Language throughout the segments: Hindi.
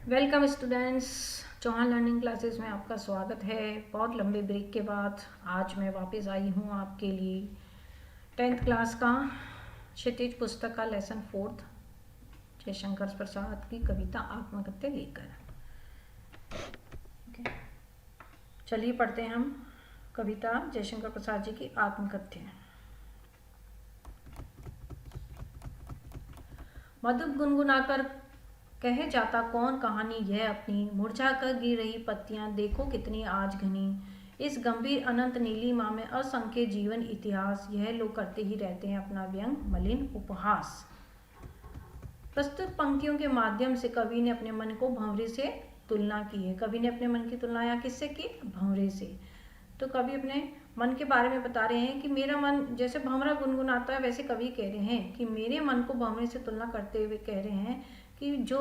Welcome students, Chauhan learning classes में आपका स्वागत है। बहुत लंबे ब्रेक के बाद आज मैं वापस आई हूँ आपके लिए 10th क्लास का क्षितिज पुस्तक का लेसन 4 जयशंकर प्रसाद की कविता आत्मकथ्य लेकर। चलिए पढ़ते हैं हम कविता जयशंकर प्रसाद जी की आत्मकथ्य। मधुर गुनगुनाकर कहे जाता कौन कहानी यह अपनी, मुरझा कर गिर रही पत्तियां देखो कितनी आज घनी। इस गंभीर अनंत नीलिमा में असंख्य जीवन इतिहास, यह लोग करते ही रहते हैं अपना व्यंग मलिन उपहास। प्रस्तुत पंक्तियों के माध्यम से कवि ने अपने मन को भंवरे से तुलना की है। कवि ने अपने मन की तुलना यहाँ किससे की? भंवरे से। तो कवि अपने मन के बारे में बता रहे हैं कि मेरा मन जैसे भंवरा गुनगुनाता है, वैसे कवि कह रहे हैं कि मेरे मन को भंवरे से तुलना करते हुए कह रहे हैं कि जो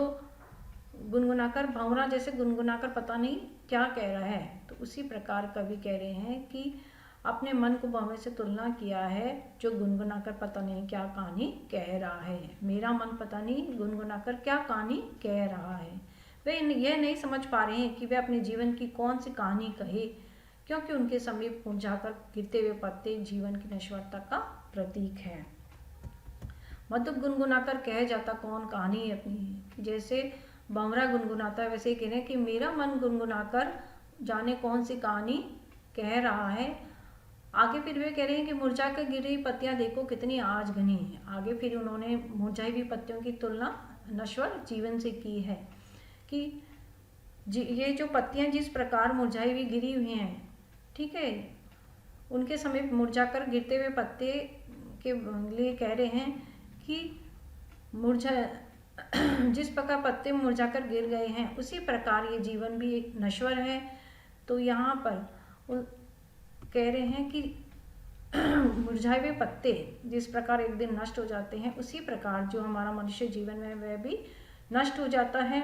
गुनगुनाकर भंवरा जैसे गुनगुनाकर पता नहीं क्या कह रहा है। तो उसी प्रकार कवि कह रहे हैं कि अपने मन को भंवरे से तुलना किया है जो गुनगुनाकर पता नहीं क्या कहानी कह रहा है। मेरा मन पता नहीं गुनगुनाकर क्या कहानी कह रहा है। वे यह नहीं समझ पा रहे हैं कि वे अपने जीवन की कौन सी कहानी कहे, क्योंकि उनके समीप मुरझाकर गिरते हुए पत्ते जीवन की नश्वरता का प्रतीक है। मधुर गुनगुनाकर कह जाता कौन कहानी अपनी, जैसे भंवरा गुनगुनाता है वैसे ही कह रहे हैं कि मेरा मन गुनगुनाकर जाने कौन सी कहानी कह रहा है। आगे फिर वे कह रहे हैं कि मुरझा कर गिर रही पत्तियां देखो कितनी आज घनी है। आगे फिर उन्होंने मुरझाई हुई पत्तियों की तुलना नश्वर जीवन से की है कि ये जो पत्तियां जिस प्रकार मुरझाई हुई गिरी हुई हैं, ठीक है, उनके समीप मुरझाकर गिरते हुए पत्ते के लिए कह रहे हैं कि मुरझा जिस प्रकार पत्ते मुरझाकर गिर गए हैं उसी प्रकार ये जीवन भी एक नश्वर है। तो यहाँ पर कह रहे हैं कि मुरझाए हुए पत्ते जिस प्रकार एक दिन नष्ट हो जाते हैं, उसी प्रकार जो हमारा मनुष्य जीवन में वह भी नष्ट हो जाता है।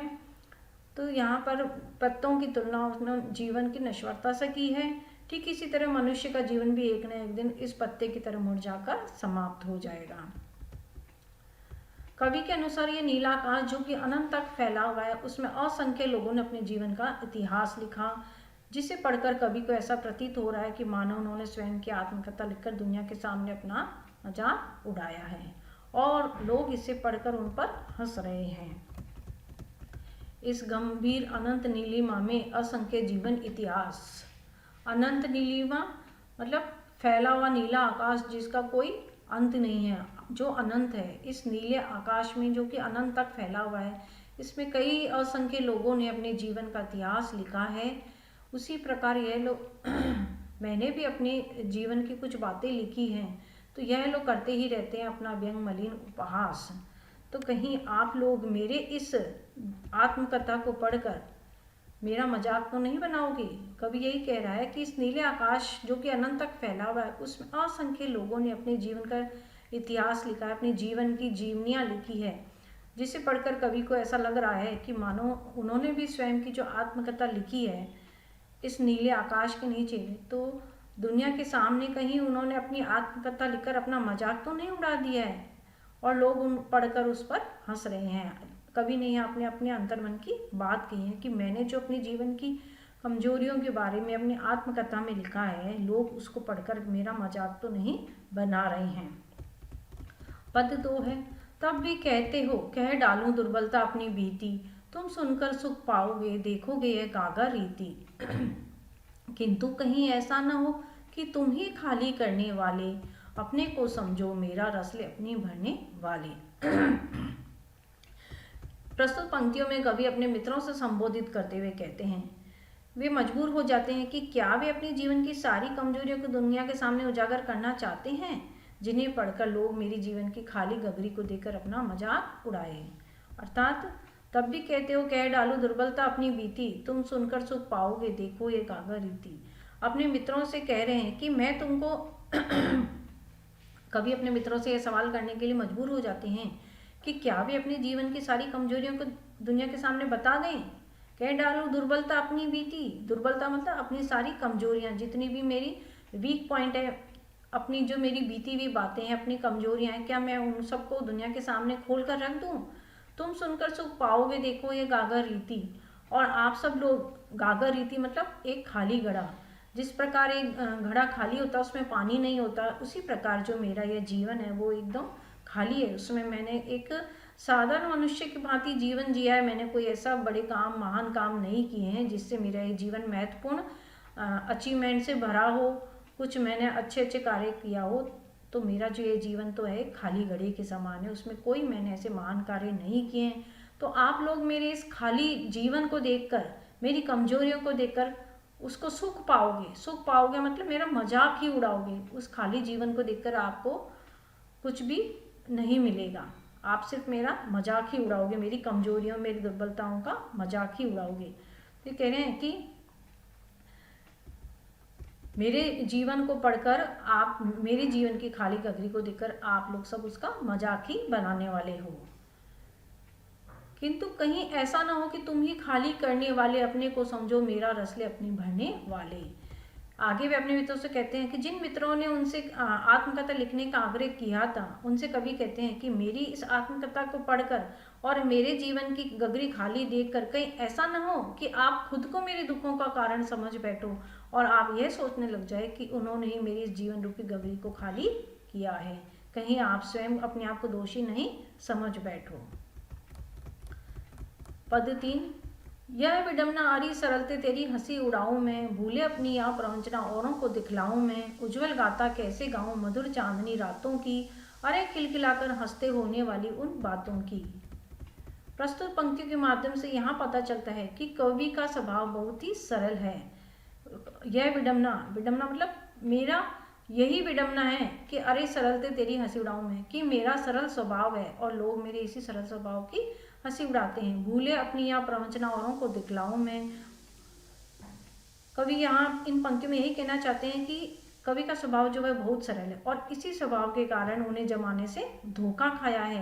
तो यहाँ पर पत्तों की तुलना उसने जीवन की नश्वरता से की है। ठीक इसी तरह मनुष्य का जीवन भी एक न एक दिन इस पत्ते की तरह मुरझाकर समाप्त हो जाएगा। कवि के अनुसार ये नीला आकाश जो कि अनंत तक फैला हुआ है, उसमें असंख्य लोगों ने अपने जीवन का इतिहास लिखा, जिसे पढ़कर कवि को ऐसा प्रतीत हो रहा है कि मानो उन्होंने स्वयं की आत्मकथा लिखकर दुनिया के सामने अपना मजाक उड़ाया है और लोग इसे पढ़कर उन पर हंस रहे हैं। इस गंभीर अनंत नीलिमा में असंख्य जीवन इतिहास। अनंत नीलिमा मतलब फैला हुआ नीला आकाश जिसका कोई अंत नहीं है, जो अनंत है। इस नीले आकाश में जो कि अनंत तक फैला हुआ है, इसमें कई असंख्य लोगों ने अपने जीवन का इतिहास लिखा है। उसी प्रकार यह लोग मैंने भी अपने जीवन की कुछ बातें लिखी हैं। तो यह लोग करते ही रहते हैं अपना व्यंग मलिन उपहास। तो कहीं आप लोग मेरे इस आत्मकथा को पढ़कर मेरा मजाक तो नहीं बनाओगे? कवि यही कह रहा है कि इस नीले आकाश जो कि अनंत तक फैला हुआ है, उसमें असंख्य लोगों ने अपने जीवन का इतिहास लिखा है, अपने जीवन की जीवनियाँ लिखी है, जिसे पढ़कर कवि को ऐसा लग रहा है कि मानो उन्होंने भी स्वयं की जो आत्मकथा लिखी है इस नीले आकाश के नीचे, तो दुनिया के सामने कहीं उन्होंने अपनी आत्मकथा लिखकर अपना मजाक तो नहीं उड़ा दिया है और लोग उन पढ़कर उस पर हंस रहे हैं। कवि ने यहाँ अपने अपने अंतर्मन की बात कही है कि मैंने जो अपने जीवन की कमजोरियों के बारे में अपनी आत्मकथा में लिखा है, लोग उसको पढ़कर मेरा मजाक तो नहीं बना रहे हैं। पद 2 है, तब भी कहते हो कह डालूं दुर्बलता अपनी बीती, तुम सुनकर सुख पाओगे देखोगे यह कागा रीति। किंतु कहीं ऐसा न हो कि तुम ही खाली करने वाले, अपने को समझो मेरा रस ले अपनी भरने वाले। प्रस्तुत पंक्तियों में कवि अपने मित्रों से संबोधित करते हुए कहते हैं, वे मजबूर हो जाते हैं कि क्या वे अपने जीवन की सारी कमजोरियों को दुनिया के सामने उजागर करना चाहते हैं, जिन्हें पढ़कर लोग मेरी जीवन की खाली गगरी को देखकर अपना मजाक उड़ाए। अर्थात तब भी कहते हो कह डालो दुर्बलता अपनी बीती, तुम सुनकर सुख पाओगे देखो ये कागा रीति। अपने मित्रों से कह रहे हैं कि मैं तुमको कभी अपने मित्रों से यह सवाल करने के लिए मजबूर हो जाते हैं कि क्या वे अपने जीवन की सारी कमजोरियों को दुनिया के सामने बता दें। कह डालो दुर्बलता अपनी बीती, दुर्बलता मतलब अपनी सारी कमजोरियां, जितनी भी मेरी वीक पॉइंट है, अपनी जो मेरी बीती हुई बातें हैं, अपनी कमजोरियां हैं, क्या मैं उन सबको दुनिया के सामने खोल कर रख दूं? तुम सुनकर सुख पाओगे, देखो ये गागर रीति। और आप सब लोग, गागर रीति मतलब एक खाली घड़ा, जिस प्रकार एक घड़ा खाली होता है उसमें पानी नहीं होता, उसी प्रकार जो मेरा यह जीवन है वो एकदम खाली है। उसमें मैंने एक साधारण मनुष्य की भांति जीवन जिया है। मैंने कोई ऐसा बड़े काम, महान काम नहीं किए हैं जिससे मेरा ये जीवन महत्वपूर्ण अचीवमेंट से भरा हो, कुछ मैंने अच्छे अच्छे कार्य किया हो। तो मेरा जो ये जीवन तो है खाली घड़े के समान है, उसमें कोई मैंने ऐसे महान कार्य नहीं किए हैं। तो आप लोग मेरे इस खाली जीवन को देखकर, मेरी कमजोरियों को देखकर उसको सुख पाओगे। सुख पाओगे मतलब मेरा मजाक ही उड़ाओगे। उस खाली जीवन को देखकर आपको कुछ भी नहीं मिलेगा, आप सिर्फ मेरा मजाक ही उड़ाओगे, मेरी कमजोरियों, मेरी दुर्बलताओं का मजाक ही उड़ाओगे। तो कह रहे हैं कि मेरे जीवन को पढ़कर आप, मेरे जीवन की खाली गगरी को देखकर आप लोग सब उसका मजाक ही बनाने वाले हो। किंतु कहीं ऐसा ना हो कि तुम ही खाली करने वाले अपने को समझो, मेरा रस ले अपनी भरने वाले। आगे वे अपने मित्रों से कहते हैं कि जिन मित्रों ने उनसे आत्मकथा लिखने का आग्रह किया था, उनसे कभी कहते हैं कि मेरी इस आत्मकथा को पढ़कर और मेरे जीवन की गगरी खाली देखकर कहीं ऐसा ना हो कि आप खुद को मेरे दुखों का कारण समझ बैठो और आप यह सोचने लग जाए कि उन्होंने ही मेरी इस जीवन रूपी गगरी को खाली किया है। कहीं आप स्वयं अपने आप को दोषी नहीं समझ बैठो। पद 3, यह विडम्बना आरी सरलते तेरी हंसी उड़ाऊं मैं, भूले अपनी या प्रवंचना औरों को दिखलाऊं मैं, उज्जवल गाथा कैसे गाऊं मधुर चांदनी रातों की, अरे खिलखिलाकर हंसते होने वाली उन बातों की। प्रस्तुत पंक्तियों के माध्यम से यहाँ पता चलता है कि कवि का स्वभाव बहुत ही सरल है। यह विडम्बना, विडम्बना मतलब मेरा यही विडम्बना है कि अरे सरलते तेरी हंसी उड़ाऊं मैं, कि मेरा सरल स्वभाव है और लोग मेरे इसी सरल स्वभाव की हंसी उड़ाते हैं। भूले अपनी या प्रवंचना औरों को दिखलाऊं मैं। कवि यहाँ इन पंक्तियों में यही कहना चाहते हैं कि कवि का स्वभाव जो है बहुत सरल है और इसी स्वभाव के कारण उन्हें जमाने से धोखा खाया है,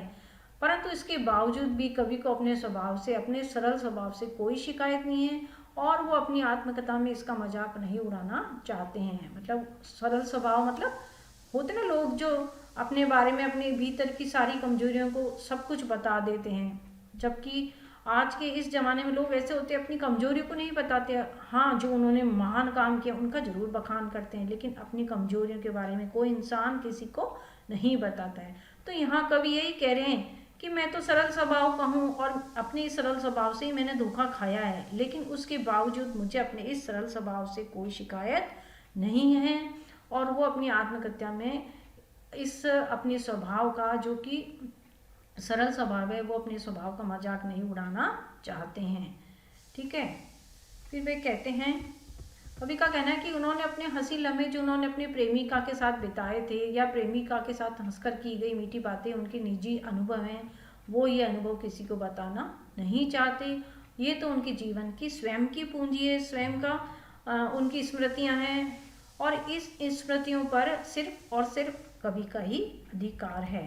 परंतु इसके बावजूद भी कवि को अपने स्वभाव से, अपने सरल स्वभाव से कोई शिकायत नहीं है और वो अपनी आत्मकथा में इसका मजाक नहीं उड़ाना चाहते हैं। मतलब सरल स्वभाव मतलब होते ना लोग जो अपने बारे में, अपने भीतर की सारी कमजोरियों को सब कुछ बता देते हैं, जबकि आज के इस ज़माने में लोग ऐसे होते हैं अपनी कमजोरियों को नहीं बताते। हाँ, जो उन्होंने महान काम किया उनका जरूर बखान करते हैं, लेकिन अपनी कमजोरियों के बारे में कोई इंसान किसी को नहीं बताता है। तो यहाँ कवि यही कह रहे हैं कि मैं तो सरल स्वभाव का हूँ और अपने इस सरल स्वभाव से ही मैंने धोखा खाया है, लेकिन उसके बावजूद मुझे अपने इस सरल स्वभाव से कोई शिकायत नहीं है। और वो अपनी आत्मकथा में इस अपने स्वभाव का, जो कि सरल स्वभाव है, वो अपने स्वभाव का मजाक नहीं उड़ाना चाहते हैं। ठीक है, फिर वे कहते हैं, कवि का कहना है कि उन्होंने अपने हंसी लम्हे जो उन्होंने अपने प्रेमिका के साथ बिताए थे या प्रेमिका के साथ हंसकर की गई मीठी बातें उनके निजी अनुभव हैं, वो ये अनुभव किसी को बताना नहीं चाहते। ये तो उनके जीवन की स्वयं की पूंजी है, स्वयं का उनकी स्मृतियां हैं और इस स्मृतियों पर सिर्फ और सिर्फ कवि का ही अधिकार है।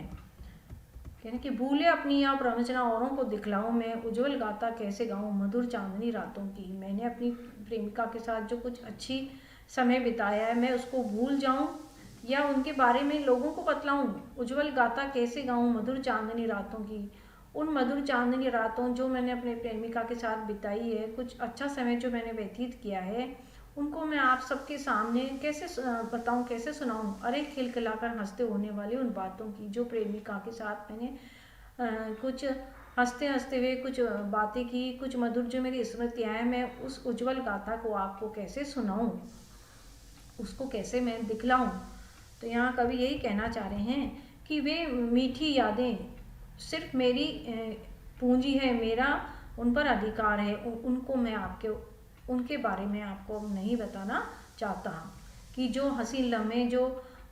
कहने कि भूले अपनी या प्रवंचना औरों को दिखलाऊं मैं, उज्जवल गाथा कैसे गाऊं मधुर चांदनी रातों की। मैंने अपनी प्रेमिका के साथ जो कुछ अच्छी समय बिताया है मैं उसको भूल जाऊं या उनके बारे में लोगों को बतलाऊं। उज्जवल गाथा कैसे गाऊं मधुर चांदनी रातों की, उन मधुर चांदनी रातों जो मैंने अपने प्रेमिका के साथ बिताई है, कुछ अच्छा समय जो मैंने व्यतीत किया है, उनको मैं आप सबके सामने कैसे बताऊं, कैसे सुनाऊं। अरे खिलखिलाकर हंसते होने वाली उन बातों की जो प्रेमिका के साथ मैंने कुछ हंसते हंसते हुए कुछ बातें की, कुछ मधुर जो मेरी स्मृतियाँ हैं, मैं उस उज्जवल गाथा को आपको कैसे सुनाऊं, उसको कैसे मैं दिखलाऊं। तो यहाँ कवि यही कहना चाह रहे हैं कि वे मीठी यादें सिर्फ मेरी पूंजी है, मेरा उन पर अधिकार है, उनको मैं आपके उनके बारे में आपको नहीं बताना चाहता कि जो हंसी लम्हे जो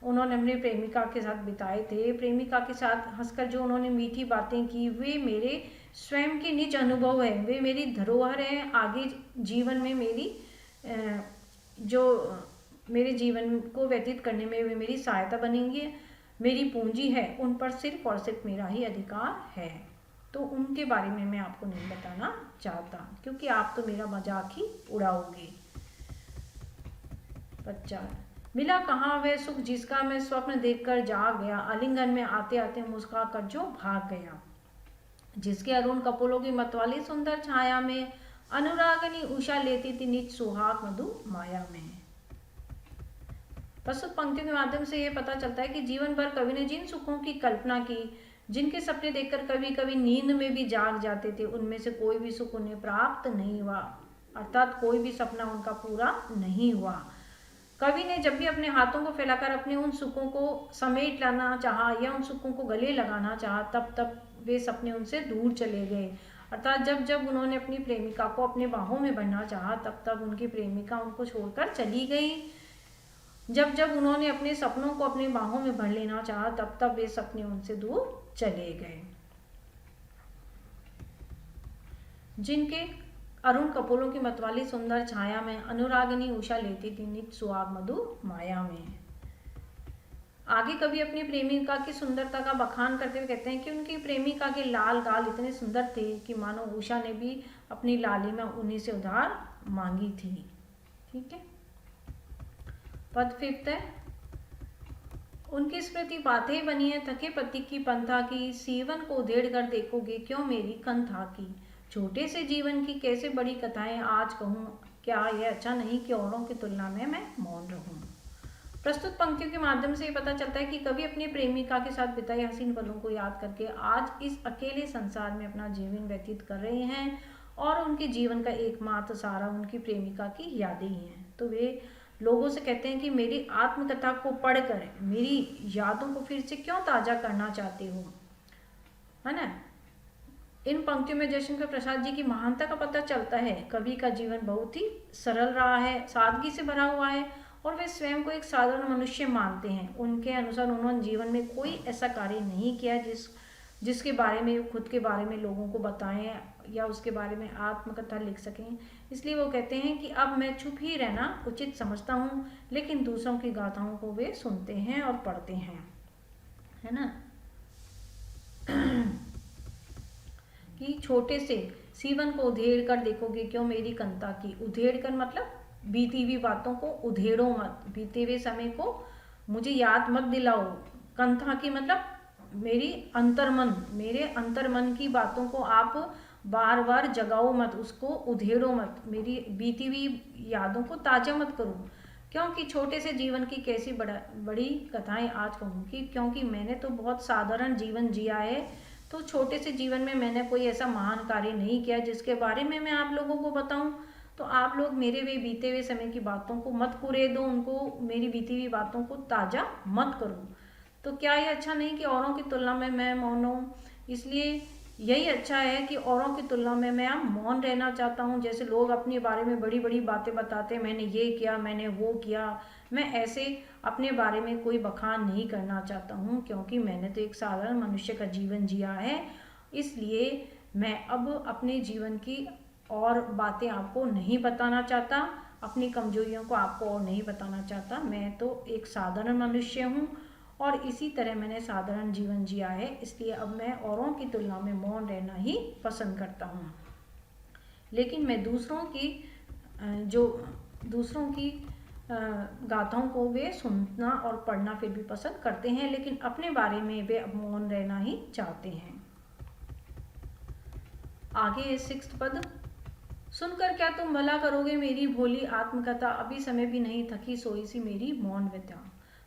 उन्होंने अपने प्रेमिका के साथ बिताए थे, प्रेमिका के साथ हंसकर जो उन्होंने मीठी बातें की, वे मेरे स्वयं के निज अनुभव है, वे मेरी धरोहर है। आगे जीवन में मेरी जो मेरे जीवन को व्यतीत करने में वे मेरी सहायता बनेंगे, मेरी पूंजी है, उन पर सिर्फ और सिर्फ मेरा ही अधिकार है। तो उनके बारे में मैं आपको नहीं बताना चाहता क्योंकि आप तो मेरा मजाक ही उड़ाओगे। 50 मिला कहाँ वह सुख जिसका मैं स्वप्न देखकर जाग गया, आलिंगन में आते आते मुस्कुरा कर जो भाग गया। जिसके अरुण कपोलों की मतवाली सुंदर छाया में अनुरागनी उषा लेती थी निज सुहाग मधु माया में। प्रस्तुत पंक्तियों के माध्यम से ये पता चलता है कि जीवन भर कवि ने जिन सुखों की कल्पना की, जिनके सपने देखकर कभी कभी नींद में भी जाग जाते थे, उनमें से कोई भी सुख उन्हें प्राप्त नहीं हुआ, अर्थात कोई भी सपना उनका पूरा नहीं हुआ। कवि ने जब भी अपने हाथों को फैलाकर अपने उन सुखों को समेट लाना चाहा या उन सुखों को गले लगाना चाहा, तब तब वे सपने उनसे दूर चले गए। अर्थात जब जब उन्होंने अपनी प्रेमिका को अपने बाहों में भरना चाहा, तब तब उनकी प्रेमिका उनको छोड़कर चली गई। जब जब उन्होंने अपने सपनों को अपनी बाहों में भर लेना चाहा, तब तब वे सपने उनसे दूर चले गए। जिनके अरुण कपोलों की मतवाली सुंदर छाया में अनुरागिनी उषा लेती थी निज सुहाग मधु माया में। आगे कवि अपनी प्रेमिका की सुंदरता का बखान करते हुए कहते हैं कि उनकी प्रेमिका के लाल गाल इतने सुंदर थे कि मानो उषा ने भी अपनी लालिमा उन्हीं से उधार मांगी थी। ठीक है, पद फिफ्थ है, उनकी स्मृति बातें बनी है थके पति की पंथा की, सीवन को उधेड़ कर देखोगे क्यों मेरी कंथा की। छोटे से जीवन की कैसे बड़ी कथाएं आज कहूँ, क्या यह अच्छा नहीं कि औरों की तुलना में मैं मौन रहूं। प्रस्तुत पंक्तियों के माध्यम से ये पता चलता है कि कवि अपनी प्रेमिका के साथ बिताए हसीन पलों को याद करके आज इस अकेले संसार में अपना जीवन व्यतीत कर रहे हैं और उनके जीवन का एकमात्र सहारा उनकी प्रेमिका की यादें ही हैं। तो वे लोगों से कहते हैं कि मेरी आत्मकथा को पढ़कर मेरी यादों को फिर से क्यों ताजा करना चाहते हो, है ना। इन पंक्तियों में जयशंकर प्रसाद जी की महानता का पता चलता है। कवि का जीवन बहुत ही सरल रहा है, सादगी से भरा हुआ है और वे स्वयं को एक साधारण मनुष्य मानते हैं। उनके अनुसार उन्होंने जीवन में कोई ऐसा कार्य नहीं किया जिसके बारे में खुद के बारे में लोगों को बताएं या उसके बारे में आत्मकथा लिख सकें। इसलिए वो कहते हैं कि अब मैं चुप ही रहना उचित समझता हूँ, लेकिन दूसरों की गाथाओं को वे सुनते हैं और पढ़ते हैं, है ना। कि छोटे से सीवन को उधेड़ कर देखोगे क्यों मेरी कंता की। उधेड़ कर मतलब बीती हुई बातों को उधेड़ो मत, बीते हुए समय को मुझे याद मत दिलाओ। कंथा की मतलब मेरी अंतर्मन, मेरे अंतर्मन की बातों को आप बार बार जगाओ मत, उसको उधेड़ो मत, मेरी बीती हुई यादों को ताजा मत करो। क्योंकि छोटे से जीवन की कैसी बड़ी कथाएं आज कहूँगी, क्योंकि मैंने तो बहुत साधारण जीवन जिया है। तो छोटे से जीवन में मैंने कोई ऐसा महान कार्य नहीं किया जिसके बारे में मैं आप लोगों को बताऊं। तो आप लोग मेरे वे बीते हुए समय की बातों को मत कुरे दो, उनको मेरी बीती हुई बातों को ताजा मत करो। तो क्या ये अच्छा नहीं कि औरों की तुलना में मैं मौन हूँ। इसलिए यही अच्छा है कि औरों की तुलना में मैं मौन रहना चाहता हूँ। जैसे लोग अपने बारे में बड़ी बड़ी बातें बताते हैं, मैंने ये किया, मैंने वो किया, मैं ऐसे अपने बारे में कोई बखान नहीं करना चाहता हूँ, क्योंकि मैंने तो एक साधारण मनुष्य का जीवन जिया है। इसलिए मैं अब अपने जीवन की और बातें आपको नहीं बताना चाहता, अपनी कमजोरियों को आपको और नहीं बताना चाहता। मैं तो एक साधारण मनुष्य हूँ और इसी तरह मैंने साधारण जीवन जिया है, इसलिए अब मैं औरों की तुलना में मौन रहना ही पसंद करता हूँ। लेकिन मैं दूसरों की गाथाओं को वे सुनना और पढ़ना फिर भी पसंद करते हैं, लेकिन अपने बारे में वे अब मौन रहना ही चाहते हैं। आगे 6 पद, सुनकर क्या तुम भला करोगे मेरी भोली आत्मकथा, अभी समय भी नहीं थकी सोई सी मेरी मौन व्यथा।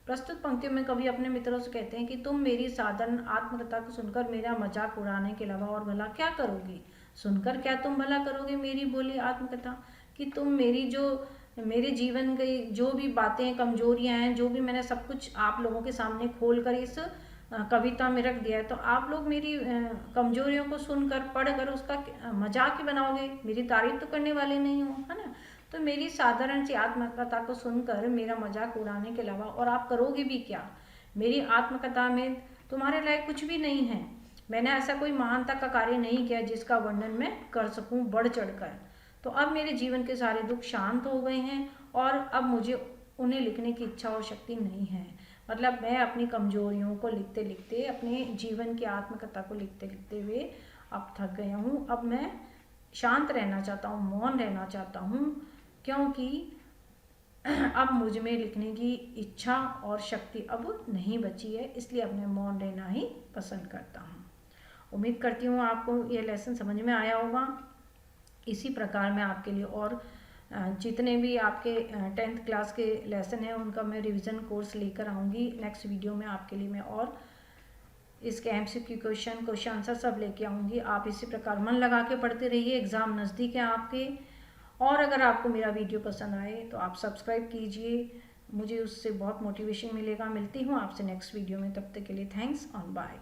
प्रस्तुत पंक्तियों में कवि अपने मित्रों से कहते हैं कि तुम मेरी साधारण आत्मकथा को सुनकर मेरा मजाक उड़ाने के अलावा और भला क्या करोगे। सुनकर क्या तुम भला करोगे मेरी भोली आत्मकथा, कि तुम मेरे जीवन की जो भी बातें कमजोरियां हैं, जो भी मैंने सब कुछ आप लोगों के सामने खोल कर इस कविता में रख दिया है, तो आप लोग मेरी कमजोरियों को सुनकर पढ़कर उसका मजाक ही बनाओगे, मेरी तारीफ तो करने वाले नहीं हो, है ना। तो मेरी साधारण सी आत्मकथा को सुनकर मेरा मजाक उड़ाने के अलावा और आप करोगे भी क्या। मेरी आत्मकथा में तुम्हारे लायक कुछ भी नहीं है। मैंने ऐसा कोई महानता का कार्य नहीं किया जिसका वर्णन मैं कर सकूं बढ़ चढ़कर। तो अब मेरे जीवन के सारे दुख शांत हो गए हैं और अब मुझे उन्हें लिखने की इच्छा और शक्ति नहीं है। मतलब मैं अपनी कमजोरियों को लिखते लिखते, अपने जीवन की आत्मकथा को लिखते लिखते हुए अब थक गया हूँ। अब मैं शांत रहना चाहता हूँ, मौन रहना चाहता हूँ, क्योंकि अब मुझ में लिखने की इच्छा और शक्ति अब नहीं बची है, इसलिए अब मैं मौन रहना ही पसंद करता हूँ। उम्मीद करती हूँ आपको ये लेसन समझ में आया होगा। इसी प्रकार मैं आपके लिए और जितने भी आपके 10th क्लास के लेसन हैं उनका मैं रिवीजन कोर्स लेकर आऊँगी नेक्स्ट वीडियो में आपके लिए मैं, और इसके MCQ क्वेश्चन आंसर सब लेके आऊँगी। आप इसी प्रकार मन लगा के पढ़ते रहिए, एग्ज़ाम नज़दीक है आपके। और अगर आपको मेरा वीडियो पसंद आए तो आप सब्सक्राइब कीजिए, मुझे उससे बहुत मोटिवेशन मिलेगा। मिलती हूँ आपसे नेक्स्ट वीडियो में, तब तक के लिए थैंक्स और बाय।